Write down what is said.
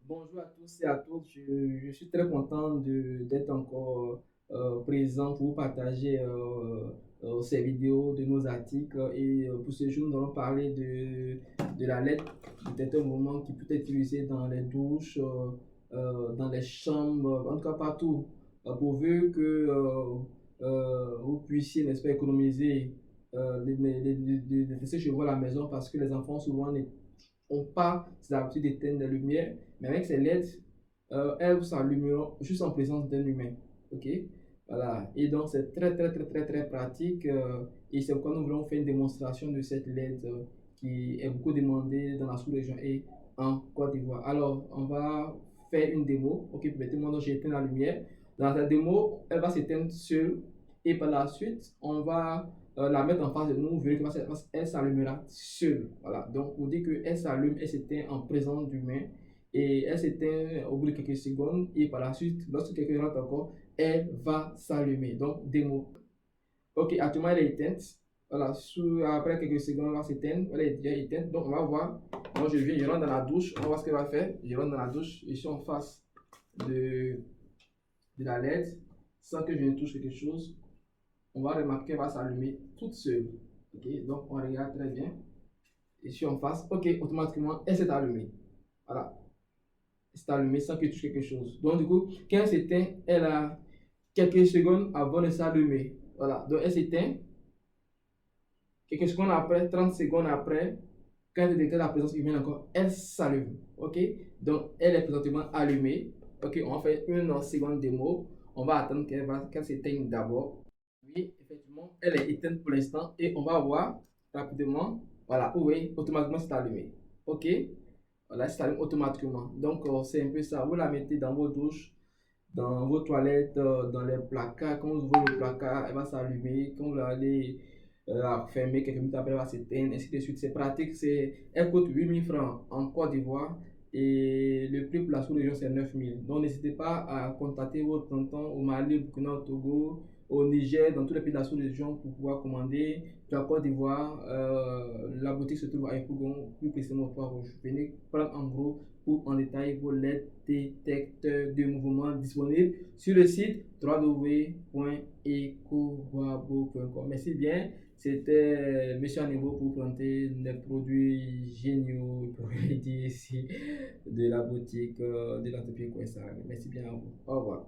Bonjour à tous et à toutes. Je suis très content d'être encore présent pour partager ces vidéos de nos articles. Et pour ce jour, nous allons parler de la lettre, peut-être un moment qui peut être utilisé dans les douches, dans les chambres, en tout cas partout, pourvu que vous puissiez, n'est-ce pas, économiser ces chevaux à la maison parce que les enfants souvent n'ont pas l'habitude d'éteindre la lumière, mais avec ces LED, elles s'allumeront juste en présence d'un humain. Ok? Voilà. Et donc, c'est très pratique. Et c'est pourquoi nous voulons faire une démonstration de cette LED qui est beaucoup demandée dans la sous-région et en Côte d'Ivoire. Alors, on va faire une démo. Ok, permettez-moi, donc j'ai éteint la lumière. Dans la démo, elle va s'éteindre seule. Et par la suite, on va la mettre en face de nous, vous verrez qu'elle s'allumera seule. Voilà. Donc, on dit qu'elle s'allume, elle s'éteint en présence d'humain et elle s'éteint au bout de quelques secondes et par la suite, lorsque quelqu'un rentre encore, elle va s'allumer. Donc, démo. Ok, actuellement, elle est éteinte. Voilà, après quelques secondes, elle va s'éteindre. Elle est déjà éteinte. Donc, on va voir. Moi, je rentre dans la douche. On va voir ce qu'elle va faire. Je rentre dans la douche. Je suis en face de, de la LED sans que je ne touche quelque chose. On va remarquer qu'elle va s'allumer toute seule. Ok, donc on regarde très bien. Et si on fasse, ok, automatiquement, elle s'est allumée. Voilà, elle s'est allumée sans qu'elle touche quelque chose. Donc, du coup, quand elle s'éteint, elle a quelques secondes avant de s'allumer. Voilà, donc elle s'éteint. Quelques secondes après, 30 secondes après, quand elle détecte la présence humaine encore, elle s'allume. Ok, donc elle est présentement allumée. Ok, on va faire une seconde démo. On va attendre qu'elle s'éteigne d'abord. Oui, effectivement, elle est éteinte pour l'instant et on va voir rapidement. Voilà, oui, automatiquement c'est allumé. Ok, voilà, c'est allumé automatiquement. Donc, c'est un peu ça. Vous la mettez dans vos douches, dans vos toilettes, dans les placards. Quand vous ouvrez le placard, elle va s'allumer. Quand vous allez la fermer, quelques minutes après, elle va s'éteindre, ainsi de suite. C'est pratique. Elle coûte 8 000 francs en Côte d'Ivoire et le prix pour la sous-région, c'est 9 000. Donc, n'hésitez pas à contacter votre tonton au Mali, au Burkina, au Togo, au Niger, dans tous les pays de la sous-région pour pouvoir commander. Puis la Côte d'Ivoire, la boutique se trouve à Ipougon, plus précisément au Port Rouge. Venez prendre en gros ou en détail vos LED détecteurs de mouvement disponibles sur le site www.ecowabo.com. Merci bien. C'était Monsieur Anévo pour présenter les produits géniaux, pour dire ici, de la boutique de l'entreprise Kouessa. Merci bien à vous. Au revoir.